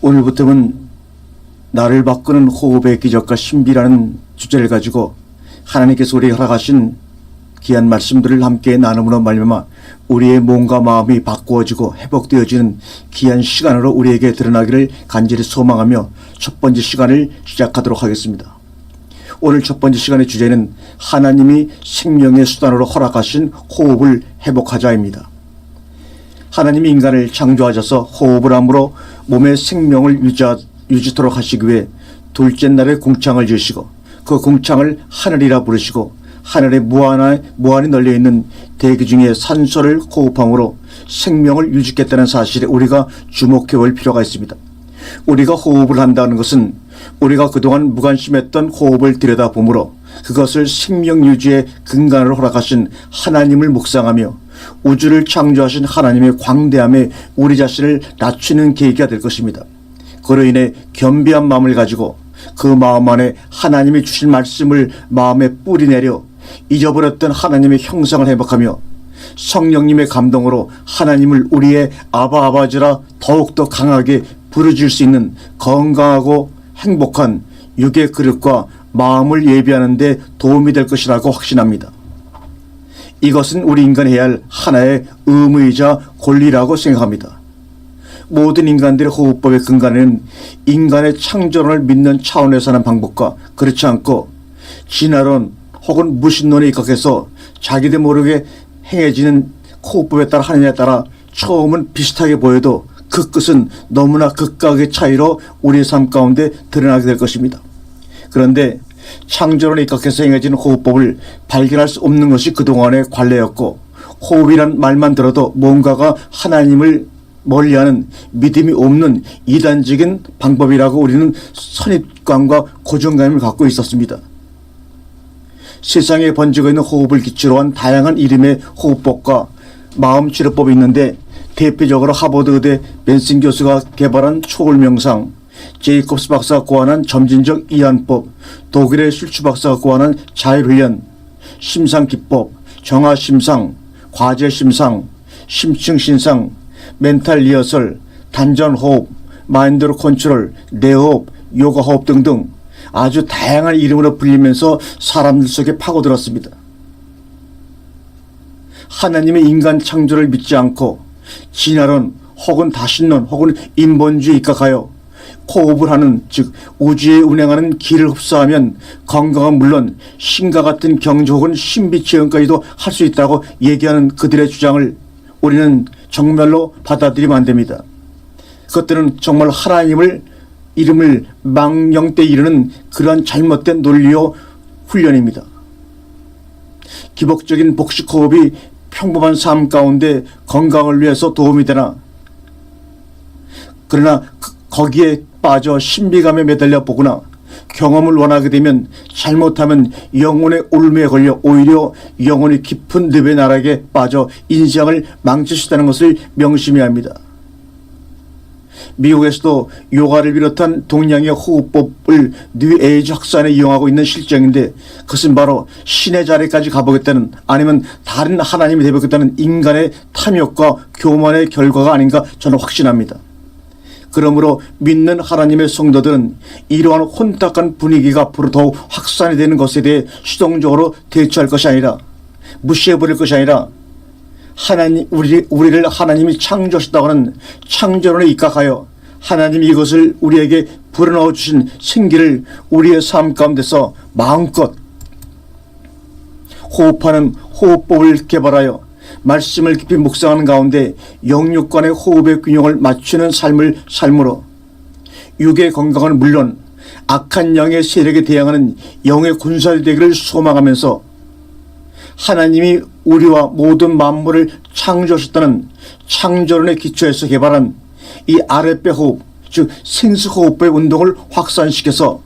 오늘부터는 나를 바꾸는 호흡의 기적과 신비라는 주제를 가지고 하나님께서 우리에게 허락하신 귀한 말씀들을 함께 나눔으로 말미암아 우리의 몸과 마음이 바꾸어지고 회복되어지는 귀한 시간으로 우리에게 드러나기를 간절히 소망하며 첫 번째 시간을 시작하도록 하겠습니다. 오늘 첫 번째 시간의 주제는 하나님이 생명의 수단으로 허락하신 호흡을 회복하자입니다. 하나님이 인간을 창조하셔서 호흡을 함으로 몸의 생명을 유지토록 하시기 위해 둘째 날에 궁창을 지으시고 그 궁창을 하늘이라 부르시고 하늘에 무한히 널려있는 대기 중에 산소를 호흡함으로 생명을 유지했다는 사실에 우리가 주목해 볼 필요가 있습니다. 우리가 호흡을 한다는 것은 우리가 그동안 무관심했던 호흡을 들여다보므로 그것을 생명 유지의 근간으로 허락하신 하나님을 묵상하며 우주를 창조하신 하나님의 광대함에 우리 자신을 낮추는 계기가 될 것입니다. 그로 인해 겸비한 마음을 가지고 그 마음 안에 하나님이 주신 말씀을 마음에 뿌리내려 잊어버렸던 하나님의 형상을 회복하며 성령님의 감동으로 하나님을 우리의 아버지라 더욱더 강하게 부르짖을 수 있는 건강하고 행복한 육의 그릇과 마음을 예비하는 데 도움이 될 것이라고 확신합니다. 이것은 우리 인간이 해야 할 하나의 의무이자 권리라고 생각합니다. 모든 인간들의 호흡법의 근간에는 인간의 창조론을 믿는 차원에서 하는 방법과 그렇지 않고 진화론 혹은 무신론에 입각해서 자기들 모르게 행해지는 호흡법에 따라 하느냐에 따라 처음은 비슷하게 보여도 그 끝은 너무나 극각의 차이로 우리의 삶 가운데 드러나게 될 것입니다. 그런데 창조론에 입각해서 행해지는 호흡법을 발견할 수 없는 것이 그동안의 관례였고 호흡이란 말만 들어도 뭔가가 하나님을 멀리하는 믿음이 없는 이단적인 방법이라고 우리는 선입관과 고정감을 갖고 있었습니다. 세상에 번지고 있는 호흡을 기초로 한 다양한 이름의 호흡법과 마음치료법이 있는데 대표적으로 하버드 의대 벤슨 교수가 개발한 초월명상, 제이콥스 박사가 고안한 점진적 이완법, 독일의 슐츠 박사가 고안한 자율훈련, 심상기법, 정화심상, 과제심상, 심층신상, 멘탈 리허설, 단전호흡, 마인드로 컨트롤, 내호흡, 요가호흡 등등 아주 다양한 이름으로 불리면서 사람들 속에 파고들었습니다. 하나님의 인간 창조를 믿지 않고 진화론 혹은 다신론 혹은 인본주의에 입각하여 호흡을 하는 즉 우주에 운행하는 기를 흡수하면 건강은 물론 신과 같은 경주 혹은 신비 체험까지도 할 수 있다고 얘기하는 그들의 주장을 우리는 정말로 받아들이면 안 됩니다. 그것들은 정말 하나님을 이름을 망령때 이르는 그러한 잘못된 논리요 훈련입니다. 기복적인 복식 호흡이 평범한 삶 가운데 건강을 위해서 도움이 되나 그러나 거기에 빠져 신비감에 매달려 보거나 경험을 원하게 되면 잘못하면 영혼의 울음에 걸려 오히려 영혼이 깊은 늪의 나락에 빠져 인생을 망칠 수 있다는 것을 명심해야 합니다. 미국에서도 요가를 비롯한 동양의 호흡법을 뉴에이지 확산에 이용하고 있는 실정인데 그것은 바로 신의 자리까지 가보겠다는 아니면 다른 하나님이 되겠다는 인간의 탐욕과 교만의 결과가 아닌가 저는 확신합니다. 그러므로 믿는 하나님의 성도들은 이러한 혼탁한 분위기가 앞으로 더욱 확산이 되는 것에 대해 수동적으로 대처할 것이 아니라 무시해버릴 것이 아니라 우리를 하나님이 창조하셨다고 하는 창조론에 입각하여 하나님이 이것을 우리에게 불어넣어 주신 생기를 우리의 삶 가운데서 마음껏 호흡하는 호흡법을 개발하여 말씀을 깊이 묵상하는 가운데 영육간의 호흡의 균형을 맞추는 삶으로 육의 건강은 물론 악한 영의 세력에 대항하는 영의 군사들이 되기를 소망하면서 하나님이 우리와 모든 만물을 창조하셨다는 창조론의 기초에서 개발한 이 아랫배 호흡 즉 생수호흡의 운동을 확산시켜서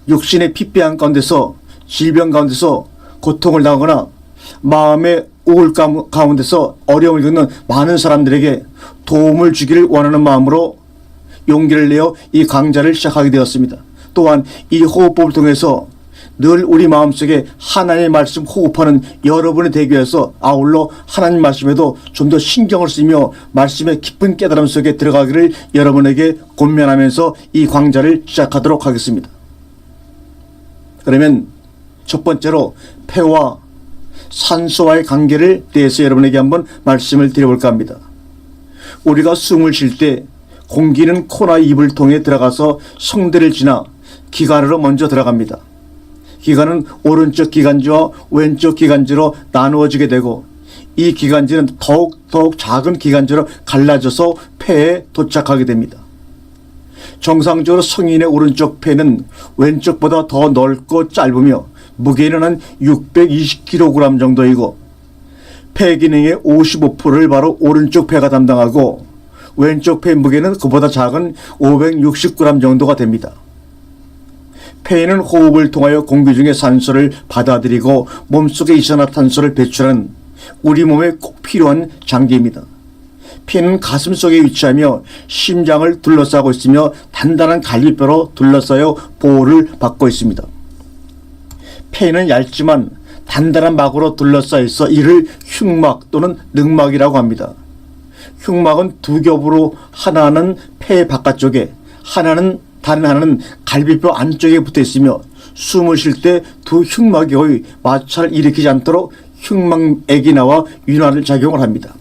육신의 피폐한 가운데서 질병 가운데서 고통을 당하거나 마음의 우울감 가운데서 어려움을 겪는 많은 사람들에게 도움을 주기를 원하는 마음으로 용기를 내어 이 강좌를 시작하게 되었습니다. 또한 이 호흡법을 통해서 늘 우리 마음속에 하나님의 말씀 호흡하는 여러분이 되기 위해서 아울러 하나님 말씀에도 좀 더 신경을 쓰며 말씀의 깊은 깨달음 속에 들어가기를 여러분에게 권면하면서 이 강좌를 시작하도록 하겠습니다. 그러면 첫 번째로 폐와 산소와의 관계를 대해서 여러분에게 한번 말씀을 드려볼까 합니다. 우리가 숨을 쉴 때 공기는 코나 입을 통해 들어가서 성대를 지나 기관으로 먼저 들어갑니다. 기관은 오른쪽 기관지와 왼쪽 기관지로 나누어지게 되고 이 기관지는 더욱 작은 기관지로 갈라져서 폐에 도착하게 됩니다. 정상적으로 성인의 오른쪽 폐는 왼쪽보다 더 넓고 짧으며 무게는 한 620kg 정도이고 폐 기능의 55%를 바로 오른쪽 폐가 담당하고 왼쪽 폐 무게는 그보다 작은 560g 정도가 됩니다. 폐는 호흡을 통하여 공기 중에 산소를 받아들이고 몸속에 이산화탄소를 배출하는 우리 몸에 꼭 필요한 장기입니다. 폐는 가슴 속에 위치하며 심장을 둘러싸고 있으며 단단한 갈비뼈로 둘러싸여 보호를 받고 있습니다. 폐는 얇지만 단단한 막으로 둘러싸여 있어 이를 흉막 또는 늑막이라고 합니다. 흉막은 두 겹으로 하나는 폐 바깥쪽에 다른 하나는 갈비뼈 안쪽에 붙어 있으며 숨을 쉴 때 두 흉막이 거의 마찰을 일으키지 않도록 흉막액이 나와 윤활을 작용을 합니다.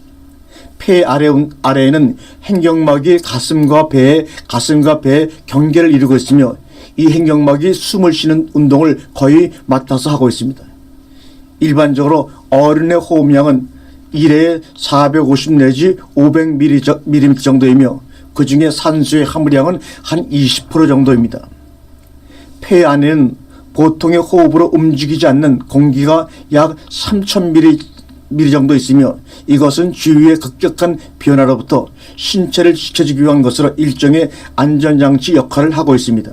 폐 아래에는 행경막이 가슴과 배에 경계를 이루고 있으며 이 행경막이 숨을 쉬는 운동을 거의 맡아서 하고 있습니다. 일반적으로 어른의 호흡량은 1회에 450 내지 500ml 정도이며 그 중에 산소의 함유량은 한 20% 정도입니다. 폐 안에는 보통의 호흡으로 움직이지 않는 공기가 약 3000ml 정도 있으며 이것은 주위의 급격한 변화로부터 신체를 지켜주기 위한 것으로 일종의 안전장치 역할을 하고 있습니다.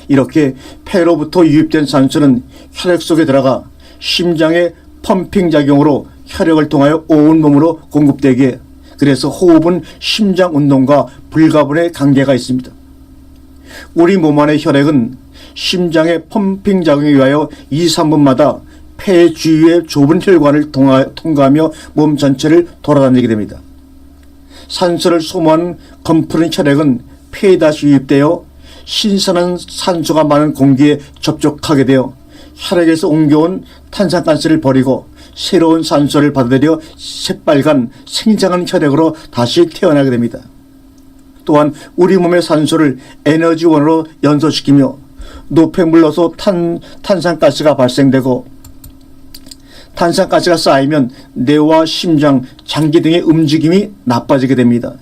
이렇게 폐로부터 유입된 산소는 혈액 속에 들어가 심장의 펌핑 작용으로 혈액을 통하여 온 몸으로 공급되기에 그래서 호흡은 심장 운동과 불가분의 관계가 있습니다. 우리 몸 안의 혈액은 심장의 펌핑 작용에 의하여 2, 3분마다 폐 주위의 좁은 혈관을 통과하며 몸 전체를 돌아다니게 됩니다. 산소를 소모한 검푸른 혈액은 폐에 다시 유입되어 신선한 산소가 많은 공기에 접촉하게 되어 혈액에서 옮겨온 탄산가스를 버리고 새로운 산소를 받아들여 새빨간 생장한 혈액으로 다시 태어나게 됩니다. 또한 우리 몸의 산소를 에너지원으로 연소시키며 노폐물로서 탄산가스가 발생되고 탄산가스가 쌓이면 뇌와 심장, 장기 등의 움직임이 나빠지게 됩니다.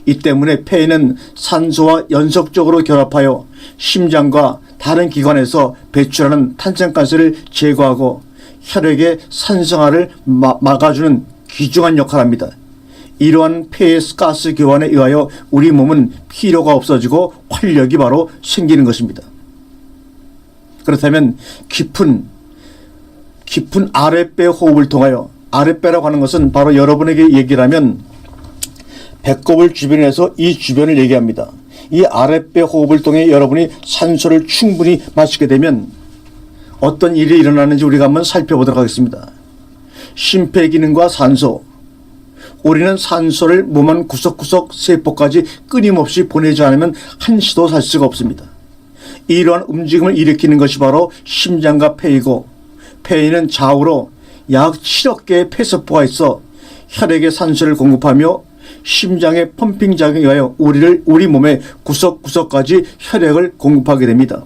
이 때문에 폐에는 산소와 연속적으로 결합하여 심장과 다른 기관에서 배출하는 탄산가스를 제거하고 혈액의 산성화를 막아주는 귀중한 역할을 합니다. 이러한 폐의 가스 교환에 의하여 우리 몸은 피로가 없어지고 활력이 바로 생기는 것입니다. 그렇다면 깊은 아랫배 호흡을 통하여 아랫배라고 하는 것은 바로 여러분에게 얘기를 하면 배꼽을 주변에서 이 주변을 얘기합니다. 이 아랫배 호흡을 통해 여러분이 산소를 충분히 마시게 되면 어떤 일이 일어나는지 우리가 한번 살펴보도록 하겠습니다. 심폐기능과 산소. 우리는 산소를 몸 안 구석구석 세포까지 끊임없이 보내지 않으면 한시도 살 수가 없습니다. 이러한 움직임을 일으키는 것이 바로 심장과 폐이고 폐에는 좌우로 약 7억 개의 폐세포가 있어 혈액에 산소를 공급하며 심장의 펌핑 작용에 의하여 우리 몸의 구석구석까지 혈액을 공급하게 됩니다.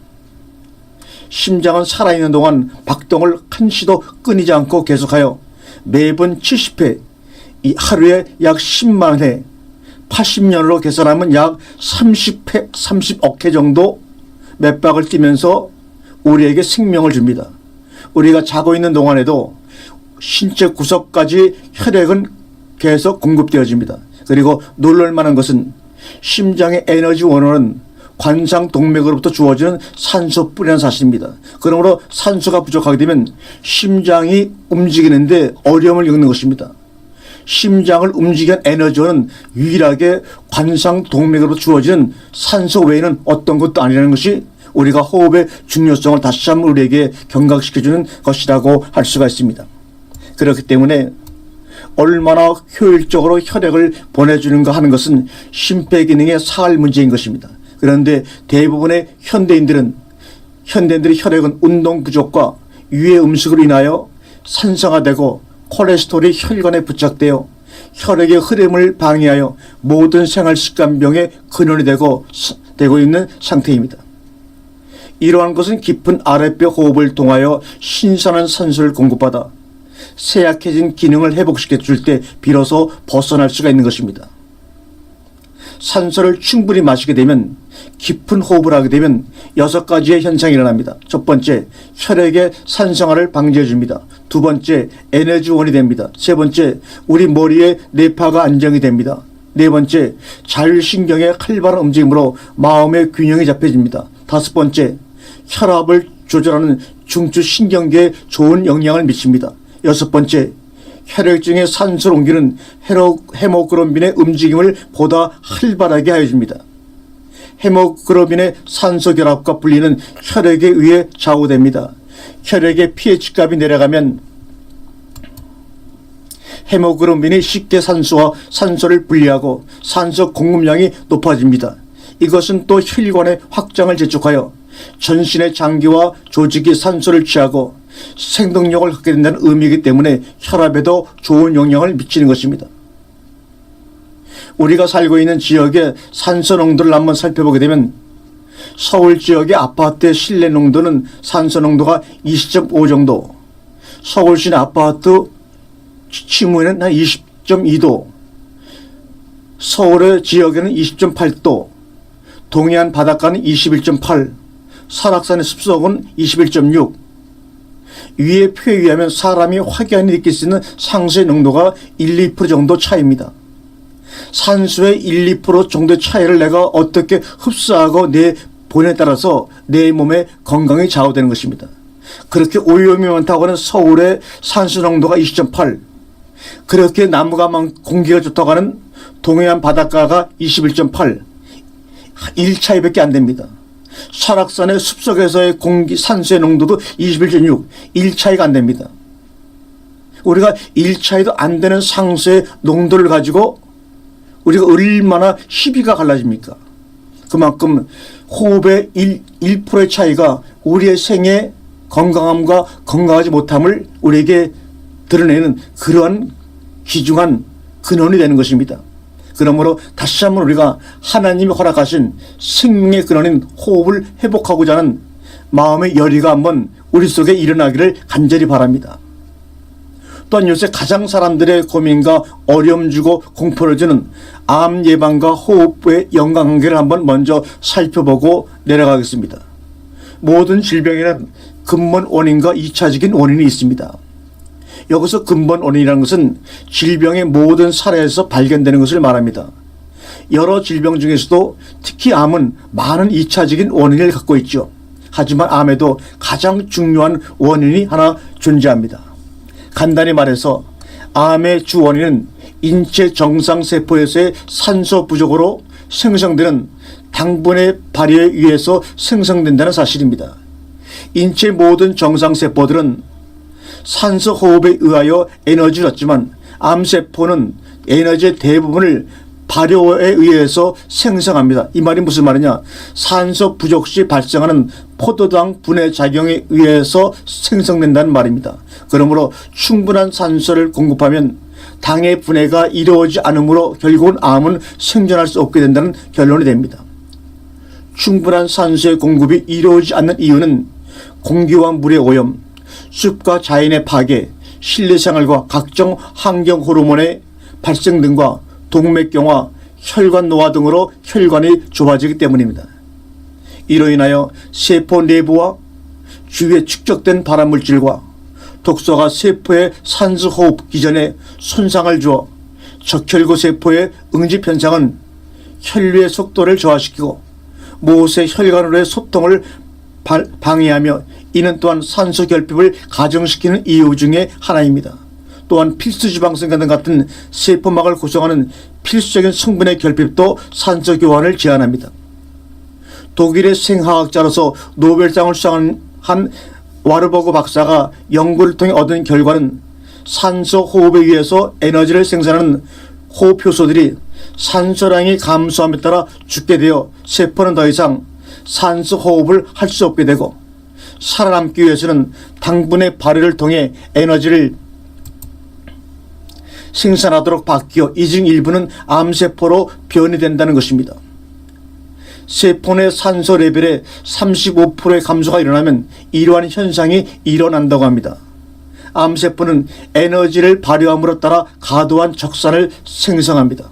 심장은 살아있는 동안 박동을 한시도 끊이지 않고 계속하여 매번 70회, 하루에 약 10만 회, 80년으로 계산하면 약 30억 회 정도 맥박을 뛰면서 우리에게 생명을 줍니다. 우리가 자고 있는 동안에도 신체 구석까지 혈액은 계속 공급되어집니다. 그리고 놀랄만한 것은 심장의 에너지 원호는 관상동맥으로부터 주어지는 산소뿐이라는 사실입니다. 그러므로 산소가 부족하게 되면 심장이 움직이는데 어려움을 겪는 것입니다. 심장을 움직이는 에너지원은 유일하게 관상동맥으로 주어지는 산소 외에는 어떤 것도 아니라는 것이 우리가 호흡의 중요성을 다시 한번 우리에게 경각시켜주는 것이라고 할 수가 있습니다. 그렇기 때문에 얼마나 효율적으로 혈액을 보내주는가 하는 것은 심폐기능의 사할 문제인 것입니다. 그런데 대부분의 현대인들의 혈액은 운동 부족과 유해 음식으로 인하여 산성화되고 콜레스테롤이 혈관에 부착되어 혈액의 흐름을 방해하여 모든 생활습관병의 근원이 되고 있는 상태입니다. 이러한 것은 깊은 아랫배 호흡을 통하여 신선한 산소를 공급받아 쇠약해진 기능을 회복시켜 줄 때 비로소 벗어날 수가 있는 것입니다. 산소를 충분히 마시게 되면, 깊은 호흡을 하게 되면 6가지의 현상이 일어납니다. 첫 번째, 혈액의 산성화를 방지해 줍니다. 두 번째, 에너지원이 됩니다. 세 번째, 우리 머리의 뇌파가 안정이 됩니다. 네 번째, 자율신경의 활발한 움직임으로 마음의 균형이 잡혀집니다. 다섯 번째, 혈압을 조절하는 중추신경계에 좋은 영향을 미칩니다. 여섯 번째, 혈액 중에 산소를 옮기는 헤모글로빈의 움직임을 보다 활발하게 하여 줍니다. 헤모글로빈의 산소 결합과 분리는 혈액에 의해 좌우됩니다. 혈액의 pH값이 내려가면 헤모글로빈이 쉽게 산소를 분리하고 산소 공급량이 높아집니다. 이것은 또 혈관의 확장을 재촉하여 전신의 장기와 조직이 산소를 취하고 생동력을 갖게 된다는 의미이기 때문에 혈압에도 좋은 영향을 미치는 것입니다. 우리가 살고 있는 지역의 산소 농도를 한번 살펴보게 되면 서울 지역의 아파트의 실내 농도는 산소 농도가 20.5 정도, 서울시내 아파트 층에는 한 20.2도, 서울의 지역에는 20.8도, 동해안 바닷가는 21.8, 설악산의 습속은 21.6, 위의 표에 의하면 사람이 확연히 느낄 수 있는 상수의 농도가 1, 2% 정도 차이입니다. 산소의 1, 2% 정도의 차이를 내가 어떻게 흡수하고 내 본에 따라서 내 몸의 건강이 좌우되는 것입니다. 그렇게 오염이 많다고 하는 서울의 산소 농도가 20.8, 그렇게 나무가 많고 공기가 좋다고 하는 동해안 바닷가가 21.8, 1차이밖에 안 됩니다. 설악산의 숲속에서의 산소의 농도도 21.6, 1차이가 안 됩니다. 우리가 1차이도 안 되는 상수의 농도를 가지고 우리가 얼마나 희비가 갈라집니까? 그만큼 호흡의 1%의 차이가 우리의 생의 건강함과 건강하지 못함을 우리에게 드러내는 그러한 귀중한 근원이 되는 것입니다. 그러므로 다시 한번 우리가 하나님이 허락하신 생명의 근원인 호흡을 회복하고자 하는 마음의 열의가 한번 우리 속에 일어나기를 간절히 바랍니다. 또한 요새 가장 사람들의 고민과 어려움 주고 공포를 주는 암 예방과 호흡의 연관관계를 한번 먼저 살펴보고 내려가겠습니다. 모든 질병에는 근본 원인과 2차적인 원인이 있습니다. 여기서 근본 원인이라는 것은 질병의 모든 사례에서 발견되는 것을 말합니다. 여러 질병 중에서도 특히 암은 많은 2차적인 원인을 갖고 있죠. 하지만 암에도 가장 중요한 원인이 하나 존재합니다. 간단히 말해서 암의 주 원인은 인체 정상세포에서의 산소 부족으로 생성되는 당분의 발휘에 의해서 생성된다는 사실입니다. 인체 모든 정상세포들은 산소 호흡에 의하여 에너지를 얻지만 암세포는 에너지의 대부분을 발효에 의해서 생성합니다. 이 말이 무슨 말이냐? 산소 부족 시 발생하는 포도당 분해 작용에 의해서 생성된다는 말입니다. 그러므로 충분한 산소를 공급하면 당의 분해가 이루어지지 않으므로 결국은 암은 생존할 수 없게 된다는 결론이 됩니다. 충분한 산소의 공급이 이루어지지 않는 이유는 공기와 물의 오염, 숲과 자연의 파괴, 실내생활과 각종 환경 호르몬의 발생 등과 동맥경화, 혈관 노화 등으로 혈관이 좁아지기 때문입니다. 이로 인하여 세포 내부와 주위에 축적된 발암물질과 독소가 세포의 산소 호흡 기전에 손상을 주어 적혈구 세포의 응집 현상은 혈류의 속도를 저하시키고 모세 혈관으로의 소통을 방해하며 이는 또한 산소 결핍을 가정시키는 이유 중에 하나입니다. 또한 필수지방산 등 같은 세포막을 구성하는 필수적인 성분의 결핍도 산소 교환을 제한합니다. 독일의 생화학자로서 노벨상을 수상한 와르버그 박사가 연구를 통해 얻은 결과는 산소 호흡에 의해서 에너지를 생산하는 호흡 효소들이 산소량이 감소함에 따라 죽게 되어 세포는 더 이상 산소 호흡을 할 수 없게 되고, 살아남기 위해서는 당분의 발효를 통해 에너지를 생산하도록 바뀌어 이 중 일부는 암세포로 변이된다는 것입니다. 세포 내 산소 레벨의 35%의 감소가 일어나면 이러한 현상이 일어난다고 합니다. 암세포는 에너지를 발효함으로 따라 과도한 적산을 생성합니다.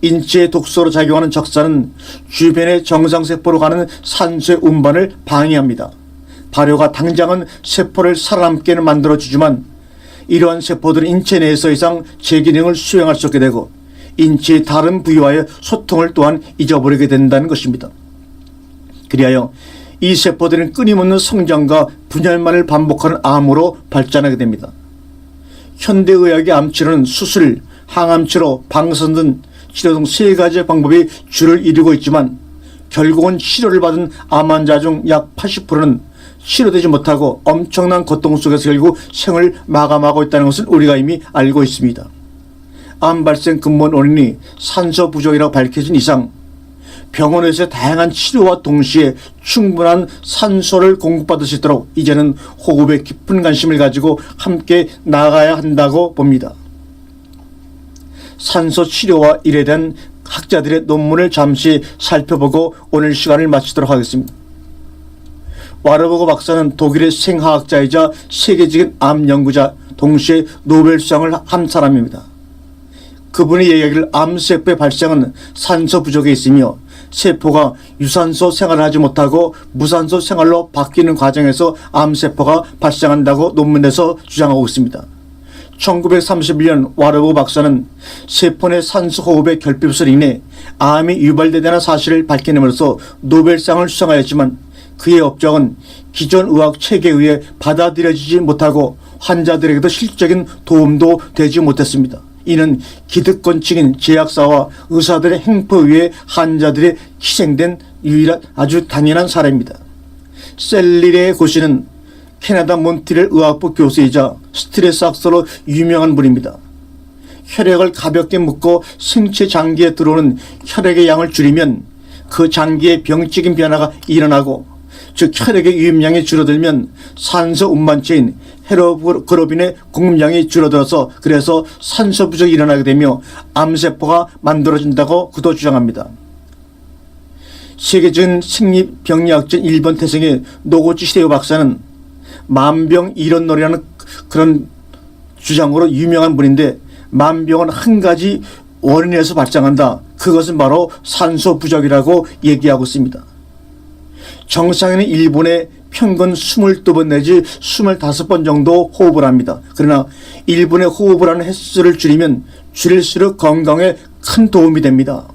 인체의 독소로 작용하는 적산은 주변의 정상세포로 가는 산소의 운반을 방해합니다. 발효가 당장은 세포를 살아남게 만들어주지만 이러한 세포들은 인체 내에서 이상 제 기능을 수행할 수 없게 되고 인체의 다른 부위와의 소통을 또한 잊어버리게 된다는 것입니다. 그리하여 이 세포들은 끊임없는 성장과 분열만을 반복하는 암으로 발전하게 됩니다. 현대의학의 암치료는 수술, 항암치료, 방사선 등 치료 등 3가지의 방법이 주를 이루고 있지만 결국은 치료를 받은 암 환자 중 약 80%는 치료되지 못하고 엄청난 고통 속에서 결국 생을 마감하고 있다는 것을 우리가 이미 알고 있습니다. 암 발생 근본 원인이 산소 부족이라고 밝혀진 이상 병원에서 다양한 치료와 동시에 충분한 산소를 공급받을 수 있도록 이제는 호흡에 깊은 관심을 가지고 함께 나아가야 한다고 봅니다. 산소 치료와 일에 대한 학자들의 논문을 잠시 살펴보고 오늘 시간을 마치도록 하겠습니다. 와르버그 박사는 독일의 생화학자이자 세계적인 암 연구자, 동시에 노벨상을 한 사람입니다. 그분이 얘기하기를 암세포의 발생은 산소 부족에 있으며 세포가 유산소 생활을 하지 못하고 무산소 생활로 바뀌는 과정에서 암세포가 발생한다고 논문에서 주장하고 있습니다. 1931년 와르버그 박사는 세포 내 산소 호흡의 결핍으로 인해 암이 유발되다는 사실을 밝혀냄으로써 노벨상을 수상하였지만 그의 업적은 기존 의학 체계에 의해 받아들여지지 못하고 환자들에게도 실질적인 도움도 되지 못했습니다. 이는 기득권층인 제약사와 의사들의 행포에 의해 환자들이 희생된 유일한 아주 당연한 사례입니다. 셀리레 고씨는 캐나다 몬트리올 의학부 교수이자 스트레스 학사로 유명한 분입니다. 혈액을 가볍게 묶고 생체 장기에 들어오는 혈액의 양을 줄이면 그 장기에 병적인 변화가 일어나고, 즉 혈액의 유입량이 줄어들면 산소 운반체인 헤모글로빈의 공급량이 줄어들어서 그래서 산소 부족이 일어나게 되며 암세포가 만들어진다고 그도 주장합니다. 세계적인 생리병리학자 1번 태생의 노고치 시데오 박사는 만병일원론이라는 그런 주장으로 유명한 분인데, 만병은 한 가지 원인에서 발생한다. 그것은 바로 산소 부족이라고 얘기하고 있습니다. 정상인은 일본에 평균 22번 내지 25번 정도 호흡을 합니다. 그러나 1분에 호흡을 하는 횟수를 줄일수록 건강에 큰 도움이 됩니다.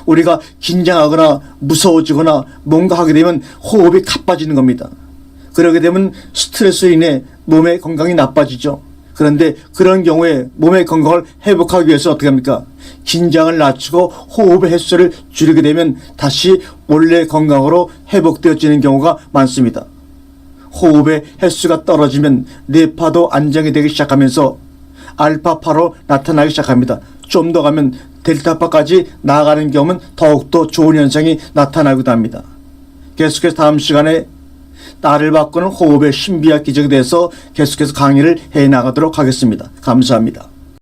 우리가 긴장하거나 무서워지거나 뭔가 하게 되면 호흡이 가빠지는 겁니다. 그러게 되면 스트레스로 인해 몸의 건강이 나빠지죠. 그런데 그런 경우에 몸의 건강을 회복하기 위해서 어떻게 합니까? 긴장을 낮추고 호흡의 횟수를 줄이게 되면 다시 원래 건강으로 회복되어지는 경우가 많습니다. 호흡의 횟수가 떨어지면 뇌파도 안정이 되기 시작하면서 알파파로 나타나기 시작합니다. 좀 더 가면 델타파까지 나아가는 경우는 더욱더 좋은 현상이 나타나기도 합니다. 계속해서 다음 시간에 나를 바꾸는 호흡의 신비학 기적에 대해서 계속해서 강의를 해 나가도록 하겠습니다. 감사합니다.